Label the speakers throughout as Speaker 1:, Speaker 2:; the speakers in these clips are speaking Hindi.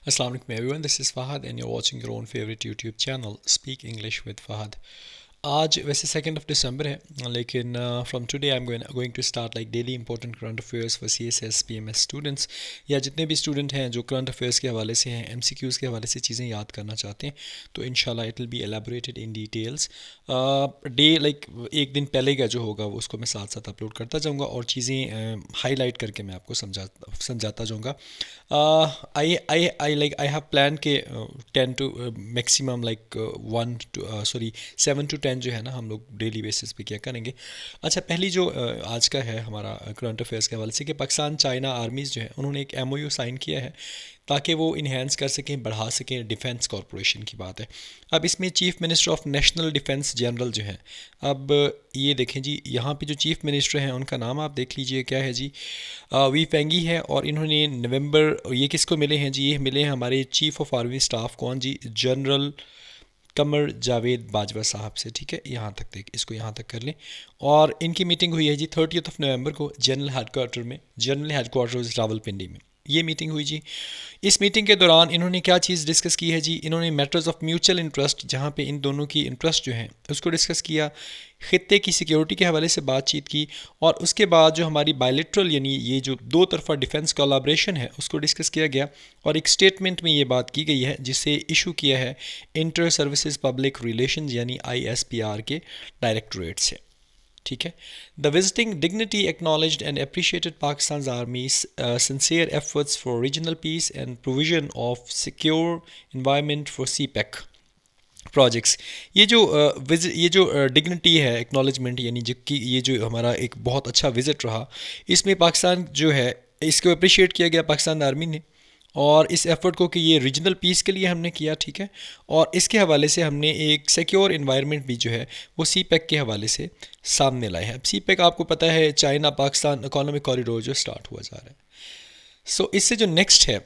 Speaker 1: Assalamu alaikum everyone, this is Fahad and you're watching your own favorite YouTube channel Speak English with Fahad. आज वैसे 2 दिसंबर है लेकिन from today I am going to start like daily important current affairs for CSS PMS students या जितने भी स्टूडेंट हैं जो करंट अफेयर्स के हवाले से हैं MCQs के हवाले से चीज़ें याद करना चाहते हैं तो इंशाल्लाह it will be elaborated in details day like एक दिन पहले का जो होगा उसको मैं साथ साथ अपलोड करता जाऊँगा और चीज़ें हाईलाइट करके मैं आपको समझाता जाऊँगा. आई हैव प्लान के 10 टू मैक्सिमम लाइक 7 to 10 जो है ना हम लोग डेली बेसिस पे क्या करेंगे. अच्छा, पहली जो आज का है हमारा करंट अफेयर्स के हवाले से कि पाकिस्तान चाइना आर्मीज़ जो है उन्होंने एक MOU साइन किया है ताकि वो इन्हेंस कर सकें, बढ़ा सकें डिफेंस कॉरपोरेशन की बात है. अब इसमें chief minister of national defence general जो हैं, अब ये देखें जी यहाँ पे जो चीफ़ मिनिस्टर हैं उनका नाम आप देख लीजिए क्या है जी, वी फेंगी है. और इन्होंने नवंबर ये किसको मिले हैं जी, ये मिले हैं हमारे चीफ़ ऑफ आर्मी स्टाफ कौन जी, जनरल कमर जावेद बाजवा साहब से. ठीक है, यहाँ तक देख इसको यहाँ तक कर लें. और इनकी मीटिंग हुई है जी 30 नवंबर को जनरल हेडक्वार्टर में, जनरल हेडक्वार्टर रावलपिंडी में ये मीटिंग हुई जी. इस मीटिंग के दौरान इन्होंने क्या चीज़ डिस्कस की है जी, इन्होंने मैटर्स ऑफ म्यूचुअल इंटरेस्ट जहाँ पे इन दोनों की इंटरेस्ट जो हैं उसको डिस्कस किया, ख़ित्ते की सिक्योरिटी के हवाले से बातचीत की और उसके बाद जो हमारी बायलेटरल यानी ये जो दो तरफा डिफेंस कोलैबोरेशन है उसको डिस्कस किया गया. और एक स्टेटमेंट में ये बात की गई है जिसे इशू किया है इंटर सर्विसेज पब्लिक रिलेशन यानी ISPR के डायरेक्टोरेट से. ठीक है. The visiting dignity acknowledged and appreciated Pakistan आर्मीज sincere efforts for regional piece and provision of secure environment for CPEC projects. ये जो डिग्निटी है एक्नॉलेजमेंट यानी कि ये जो हमारा एक बहुत अच्छा विज़िट रहा, इसमें पाकिस्तान जो है इसको अप्रिशिएट किया गया पाकिस्तान आर्मी ने और इस एफ़र्ट को कि ये रीजनल पीस के लिए हमने किया. ठीक है. और इसके हवाले से हमने एक सिक्योर इन्वायरमेंट भी जो है वो CPEC के हवाले से सामने लाए हैं. अब CPEC आपको पता है चाइना पाकिस्तान इकोनॉमिक कॉरिडोर जो स्टार्ट हुआ जा रहा है. सो इससे जो नेक्स्ट है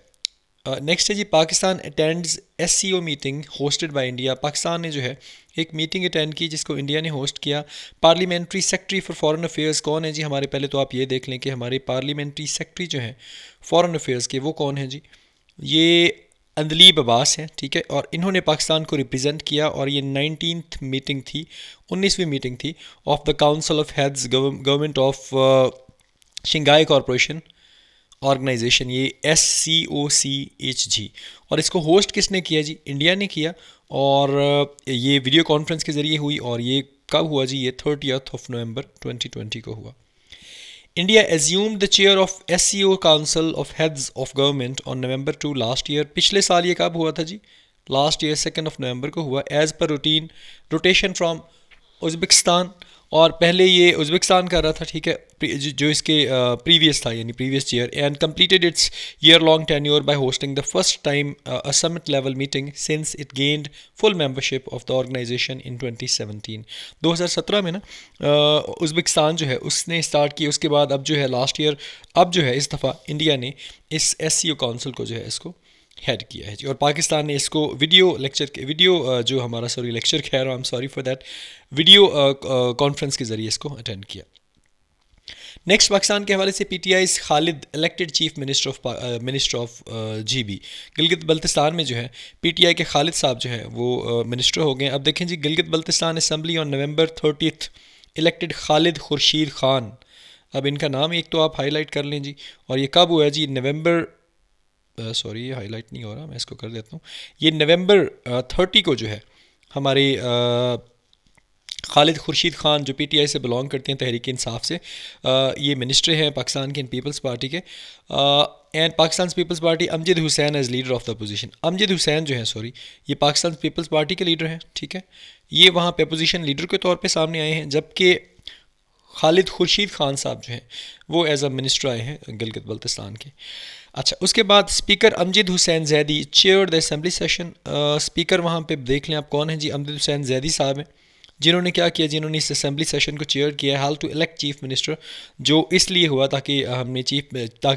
Speaker 1: जी, Pakistan attends SCO meeting hosted by India. Pakistan ने जो है एक मीटिंग अटेंड की जिसको इंडिया ने होस्ट किया. Parliamentary secretary for foreign affairs कौन है जी हमारे, पहले तो आप ये देख लें कि हमारे पार्लियामेंट्री सेक्रेटरी जो हैं फॉरेन अफेयर्स के वो कौन है जी, ये अंदलीब अब्बास हैं. ठीक है. और इन्होंने पाकिस्तान को रिप्रेजेंट किया और ये 19th मीटिंग थी, 19वीं मीटिंग थी of the council of heads government of Shanghai corporation organisation, ये SCOCHG. और इसको होस्ट किसने किया जी, इंडिया ने किया. और ये वीडियो कॉन्फ्रेंस के ज़रिए हुई और ये कब हुआ जी, ये 30 नवंबर 2020 को हुआ. India assumed the chair of SCO council of heads of government on November 2 last year. पिछले साल ये कब हुआ था जी, लास्ट ईयर 2 नवंबर को हुआ as per routine rotation from Uzbekistan. और पहले ये उज़्बेकिस्तान कर रहा था. ठीक है. जो इसके प्रीवियस था यानी previous year, and completed its year long tenure by hosting the first time a summit level meeting since it gained full membership of the organization in 2017. 2017 में ना उज़्बेकिस्तान जो है उसने स्टार्ट की. उसके बाद अब जो है लास्ट ईयर, अब जो है इस दफ़ा इंडिया ने इस SCO काउंसिल को जो है इसको हेड किया है जी. और पाकिस्तान ने इसको जो हमारा लेक्चर कह रहा हूँ, I am sorry for that, video conference के ज़रिए इसको अटेंड किया. नेक्स्ट, पाकिस्तान के हवाले से PTI Khalid elected chief minister of GB. Gilgit Baltistan में जो है PTI के खालिद साहब जो है वो मिनिस्टर हो गए. अब देखें जी, Gilgit Baltistan assembly on November 30 elected Khalid Khurshid Khan. अब इनका नाम एक तो आप हाईलाइट कर लें जी. और ये कब हुआ जी, नवंबर सॉरी ये हाईलाइट नहीं हो रहा, मैं इसको कर देता हूँ. ये November 30 को जो है हमारे खालिद खुर्शीद ख़ान जो PTI से बिलोंग करते हैं, तहरीक इंसाफ से, ये मिनिस्टर हैं पाकिस्तान के पीपल्स पार्टी के. And Pakistan people's party Amjad Hussain as leader of the opposition. Amjad Hussain जो है ये पाकिस्तान पीपल्स पार्टी के लीडर हैं. ठीक है. ये वहाँ पे अपोजिशन लीडर के तौर पे सामने आए हैं, जबकि खालिद खुर्शीद ख़ान साहब जो हैं वो एज अ मिनिस्टर आए हैं गिलगित बल्तिस्तान के. अच्छा, उसके बाद speaker Amjad Hussain Zaidi chair the assembly session. Speaker वहाँ पे देख लें आप कौन है जी, अमजद हुसैन जैदी साहब हैं, जिन्होंने क्या किया, जिन्होंने इस असम्बली सेशन को चेयर किया. Hall to elect chief minister, जो इसलिए हुआ ताकि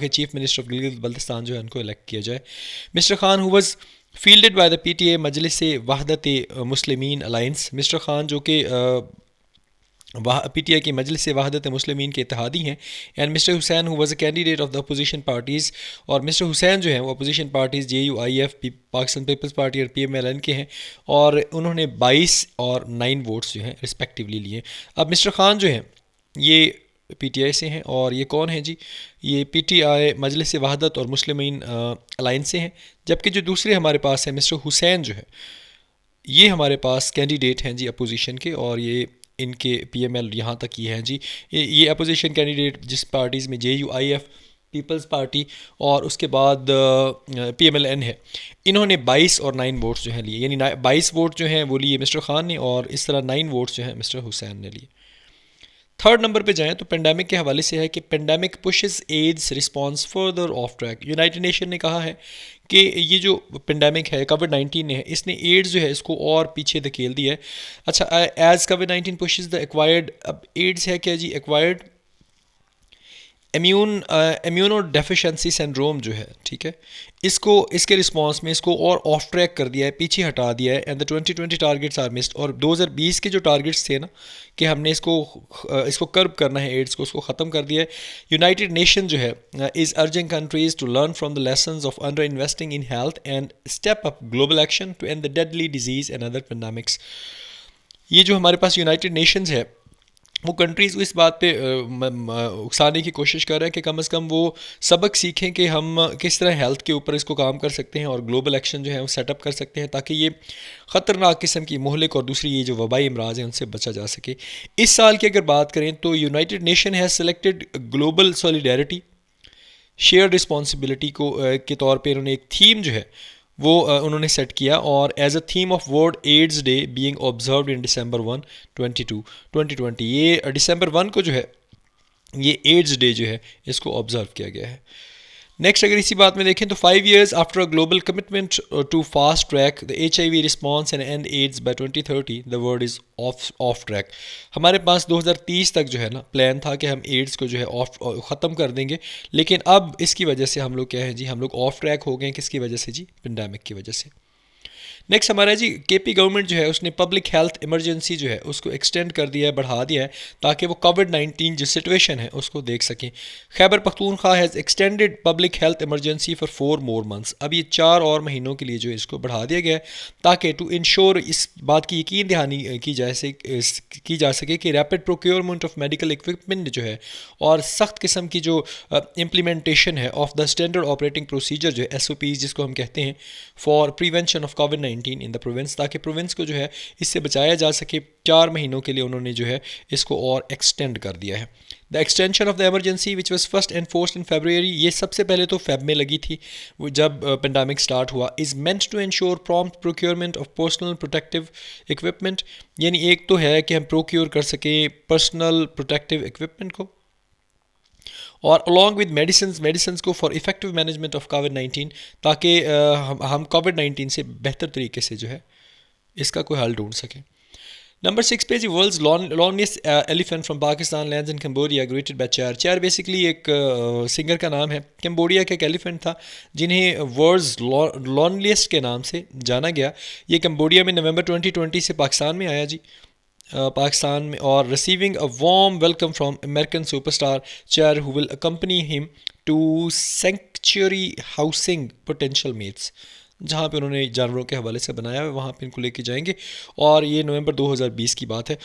Speaker 1: chief minister of Gilgit Baltistan जो है उनको इलेक्ट किया जाए. Mister Khan who was fielded by the PTA Majlis Wahdat Muslimeen alliance. Mister Khan जो कि पीटीआई की मजलिस वहदत मुस्लिमीन के इत्तेहादी हैं। And mister Hussain who was a candidate of the opposition parties, और मिस्टर हुसैन जो हैं वो opposition parties JUIF, Pakistan people's party और PMLN के हैं, और उन्होंने 22 और 9 वोट्स जो हैं रिस्पेक्टिवली लिए। अब मिस्टर खान जो हैं ये पीटीआई से हैं, और ये कौन है जी, ये पीटीआई मजलिस वहदत और मुस्लिमीन अलायंस से हैं। जबकि जो दूसरे हमारे पास है मिस्टर हुसैन जो है, ये हमारे पास कैंडिडेट हैं जी अपोजिशन के, और ये इनके PML यहाँ तक ये हैं जी। ये अपोजिशन कैंडिडेट जिस पार्टीज़ में JUIF, पीपल्स पार्टी और उसके बाद PMLN है, इन्होंने 22 और 9 वोट्स जो हैं लिए, यानी 22 वोट जो हैं वो लिए मिस्टर खान ने, और इस तरह 9 वोट्स जो हैं मिस्टर हुसैन ने लिए। थर्ड नंबर पे जाएं तो पेंडेमिक के हवाले से है कि pandemic pushes AIDS response further off track. United Nation ने कहा है कि ये जो पेंडेमिक है कोविड-19 है, इसने एड्स जो है इसको और पीछे धकेल दिया है। अच्छा, एज कोविड-19 पुशेस द एक्वायर्ड, अब एड्स है क्या जी, एक्वायर्ड इम्यूनो डेफिशिएंसी सिंड्रोम जो है, ठीक है, इसको इसके रिस्पांस में इसको और ऑफ ट्रैक कर दिया है, पीछे हटा दिया है। And the 2020 targets are missed, और 2020 के जो टारगेट्स थे ना कि हमने इसको कर्ब करना है एड्स को, उसको ख़त्म कर दिया है। यूनाइटेड नेशन जो है is urging countries to learn from the lessons of under investing in health and step up global action to end the deadly disease and other pandemics. ये जो हमारे पास यूनाइटेड नेशंस है वो कंट्रीज़ को इस बात पे उकसाने की कोशिश कर रहे हैं कि कम से कम वो सबक सीखें कि हम किस तरह हेल्थ के ऊपर इसको काम कर सकते हैं और ग्लोबल एक्शन जो है वो सेटअप कर सकते हैं, ताकि ये ख़तरनाक किस्म की मोहलिक और दूसरी ये जो वबाई अमराज हैं उनसे बचा जा सके। इस साल की अगर बात करें तो United nation has selected global solidarity share responsibility को के तौर पे इन्होंने एक थीम जो है वो उन्होंने सेट किया, और as a theme of world AIDS day being observed in December 1, 2020, ये December 1 को जो है ये एड्स डे जो है इसको ऑब्जर्व किया गया है। नेक्स्ट अगर इसी बात में देखें तो 5 years after a global commitment to fast track the HIV response and end AIDS by 2030 the world is off track. हमारे पास 2030 तक जो है ना प्लान था कि हम एड्स को जो है ख़त्म कर देंगे, लेकिन अब इसकी वजह से हम लोग क्या है जी, हम लोग ऑफ ट्रैक हो गए। किसकी वजह से जी, पेंडेमिक की वजह से। नेक्स्ट हमारा जी KP गवर्नमेंट जो है उसने पब्लिक हेल्थ इमरजेंसी जो है उसको एक्सटेंड कर दिया है, बढ़ा दिया है, ताकि वो कोविड-19 जो सिचुएशन है उसको देख सकें। Khyber Pakhtunkhwa has extended public health emergency for 4 more months। अब ये 4 और महीनों के लिए जो है इसको बढ़ा दिया गया है, ताकि टू इंश्योर इस बात की यकीन दहानी की जा सके कि rapid procurement of medical equipment जो है और सख्त किस्म की जो इम्प्लीमेंटेशन है of the standard operating procedure जो है SOPs जिसको हम कहते हैं for prevention of covid in the province, ताकि प्रोविंस को जो है इससे बचाया जा सके। 4 महीनों के लिए उन्होंने जो है इसको और एक्सटेंड कर दिया है। The extension of the emergency which was first enforced in February, ये सबसे पहले तो फेब में लगी थी वो जब पेंडेमिक स्टार्ट हुआ, is meant to ensure prompt procurement of personal protective equipment. यानी एक तो है कि हम प्रोक्योर कर सकें पर्सनल प्रोटेक्टिव इक्विपमेंट को, और अलॉन्ग विद मेडिसिन को फॉर इफेक्टिव मैनेजमेंट ऑफ कोविड-19, ताकि हम कोविड-19 से बेहतर तरीके से जो है इसका कोई हल ढूंढ सकें। नंबर 6 पे जी world's longest elephant from Pakistan lands in Cambodia greeted by Cher. Cher basically एक सिंगर का नाम है। कंबोडिया का एक एलिफेंट था जिन्हें वर्ल्ड्स लॉन्गेस्ट के नाम से जाना गया। ये कंबोडिया में नवंबर 2020 से पाकिस्तान में आया जी, पाकिस्तान में, और receiving a warm welcome from American superstar Cher who will accompany him to sanctuary housing potential mates, जहाँ पे उन्होंने जानवरों के हवाले से बनाया है वहाँ पे इनको लेके जाएंगे, और ये नवंबर 2020 की बात है।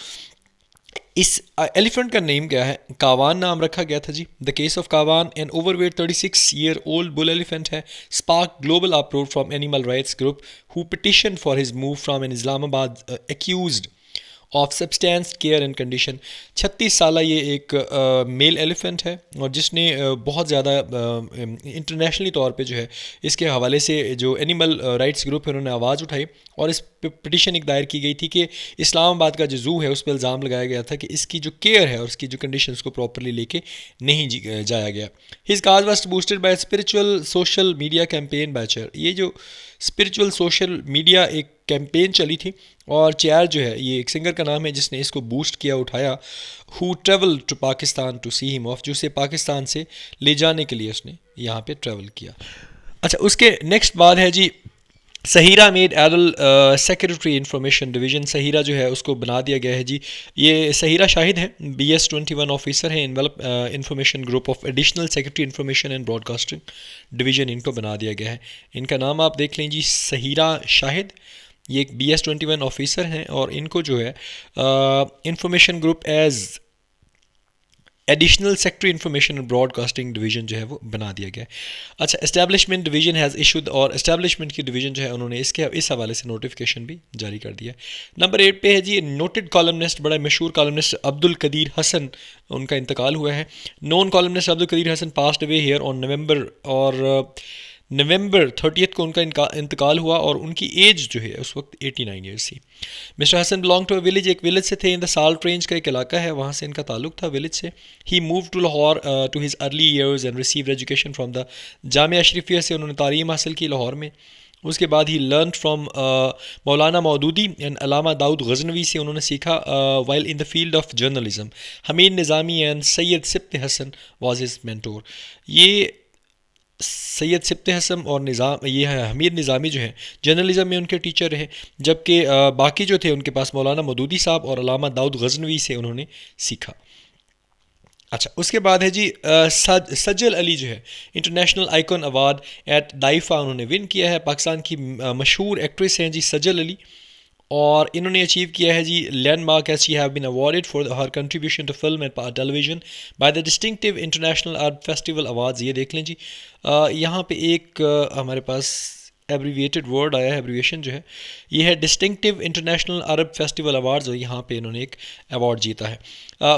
Speaker 1: इस एलिफेंट का नेम क्या है, कावान नाम रखा गया था जी। The case of Kaavan an overweight 36-year-old bull elephant है spark global approach from animal rights group who petition for his move from an Islamabad accused of substance care and condition. 36 साल ये एक मेल एलिफेंट है, और जिसने बहुत ज़्यादा इंटरनेशनली तौर पे जो है इसके हवाले से जो एनिमल राइट्स ग्रुप है उन्होंने आवाज़ उठाई, और इस पिटिशन एक दायर की गई थी कि इस्लामाबाद का जो ज़ू है उस पर इल्ज़ाम लगाया गया था कि इसकी जो केयर है और उसकी जो कंडीशन को प्रॉपरली लेके नहीं जाया गया। His cause was boosted by spiritual social media campaign by Cher. ये जो स्पिरिचुअल सोशल मीडिया एक कैंपेन चली थी, और चेयर जो है ये एक सिंगर का नाम है जिसने इसको बूस्ट किया, उठाया, who travel to Pakistan to see him off, जो उसे पाकिस्तान से ले जाने के लिए उसने यहाँ पे ट्रेवल किया। अच्छा, उसके नेक्स्ट बात है जी सहीरा मेड एडल सेक्रेटरी इंफॉर्मेशन डिवीज़न, सहीरा जो है उसको बना दिया गया है जी। ये सहीरा शाहिद हैं, BS-21 ऑफिसर हैं, envelope information group of additional secretary information and broadcasting division, इनको बना दिया गया है। इनका नाम आप देख लें जी, सहीरा शाहिद। ये एक BS-21 ऑफिसर हैं और इनको जो है information group as additional secretary information and broadcasting division जो है वो बना दिया गया है। अच्छा, एस्टैब्लिशमेंट डिवीजन हैज़ इशूड, और एस्टैब्लिशमेंट की डिवीजन जो है उन्होंने इसके इस हवाले से नोटिफिकेशन भी जारी कर दिया है। नंबर 8 पे है जी, नोटेड कॉलमनिस्ट, बड़ा मशहूर कॉलमनिस्ट अब्दुल कदीर हसन, उनका इंतकाल हुआ है। Known columnist Abdul Qadeer Hassan passed away here on November, और नवंबर 30 को उनका इंतकाल हुआ और उनकी एज जो है उस वक्त 89 ईयर्स थी। Mister Hassan belong to a village, एक विलेज से थे, इन द साल्ट रेंज का एक इलाका है, वहाँ से इनका ताल्लुक था विलेज से। He move to Lahore to his early years and receive education from the Jamia Ashrafia, से उन्होंने तालीम हासिल की लाहौर में। उसके बाद ही learn from Maulana Maududi and Allama Daud Ghaznavi, से उन्होंने सीखा while in the field of journalism. Hamid Nizami and Syed Sibt Hasan was his mentor. ये सैयद सिब्त हसन और निज़ाम, ये है हमीद निज़ामी जो हैं, जर्नलिज़म में उनके टीचर रहे, जबकि बाकी जो थे उनके पास मौलाना मदूदी साहब और अलामा दाऊद गजनवी से उन्होंने सीखा। अच्छा, उसके बाद है जी सज्जल अली जो है, इंटरनेशनल आइकॉन अवार्ड एट डाइफा उन्होंने विन किया है। पाकिस्तान की मशहूर एक्ट्रेस हैं जी सज्जल अली, और इन्होंने अचीव किया है जी landmark as she have been awarded for her contribution to film and television by the distinctive international art festival awards. ये देख लें जी, यहाँ पे एक हमारे पास एब्रीविएटेड वर्ड आया है, एब्रीविएशन जो है ये है distinctive international Arab festival awards, और यहाँ पे इन्होंने एक अवार्ड जीता है,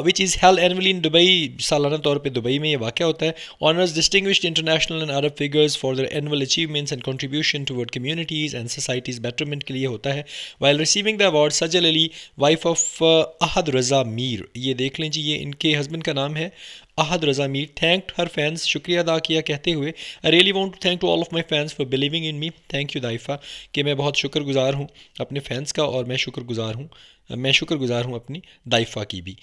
Speaker 1: which is held annually in Dubai, सालाना तौर पे दुबई में ये वाक़या होता है। Honours distinguished international and Arab figures for their annual achievements and contribution toward communities and societies betterment के लिए होता है। While receiving the award Sajal Aly wife of Ahad Raza Mir, ये देख लें जी, ये इनके हस्बैंड का नाम है Ahad Raza Mir, thanked her fans, शुक्रिया अदा किया कहते हुए, I really want to thank to all of my fans for believing in me, thank you दाइफा, कि मैं बहुत शुक्रगुजार हूँ अपने फैंस का, और मैं शुक्रगुजार हूँ अपनी दाइफा की भी।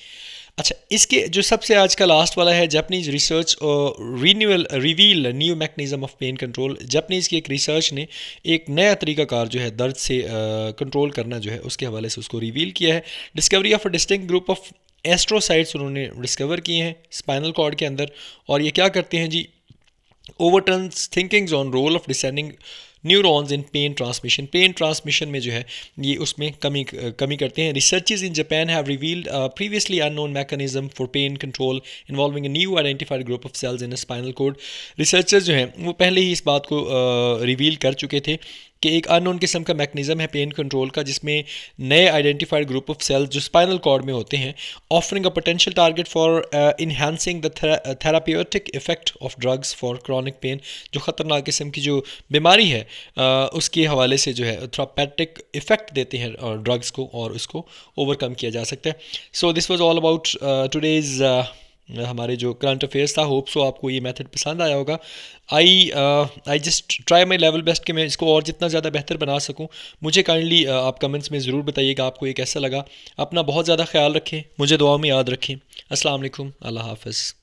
Speaker 1: अच्छा, इसके जो सबसे आज का लास्ट वाला है, Japanese research reveal new mechanism of pain control. Japanese की एक रिसर्च ने एक नया तरीकाकार जो है दर्द से कंट्रोल करना जो है उसके हवाले से उसको रिवील किया है। Discovery of a distinct group of astrocytes उन्होंने डिस्कवर किए हैं स्पाइनल कॉर्ड के अंदर, और ये क्या करते हैं जी, overturns thinkings on role of descending neurons in pain transmission में जो है ये उसमें कमी करते हैं। Researches in Japan have revealed previously unknown mechanism for pain control involving a new identified group of cells in a spinal cord. Researchers जो हैं वो पहले ही इस बात को रिवील कर चुके थे कि एक अननोन किस्म का मैकेनिज्म है पेन कंट्रोल का, जिसमें नए आइडेंटिफाइड ग्रुप ऑफ सेल्स जो स्पाइनल कॉर्ड में होते हैं, offering a potential target for enhancing the therapeutic effect of drugs for chronic pain. जो ख़तरनाक किस्म की जो बीमारी है उसके हवाले से जो है थेरापेटिक इफेक्ट देते हैं ड्रग्स को, और उसको ओवरकम किया जा सकता है। So this was all about today's हमारे जो करंट अफेयर्स था। होप सो आपको ये मेथड पसंद आया होगा। I just try my level best कि मैं इसको और जितना ज़्यादा बेहतर बना सकूँ। मुझे काइंडली आप कमेंट्स में ज़रूर बताइएगा आपको ये कैसा लगा। अपना बहुत ज़्यादा ख्याल रखें, मुझे दुआ में याद रखें। अस्सलाम वालेकुम, अल्लाह हाफ़िज़।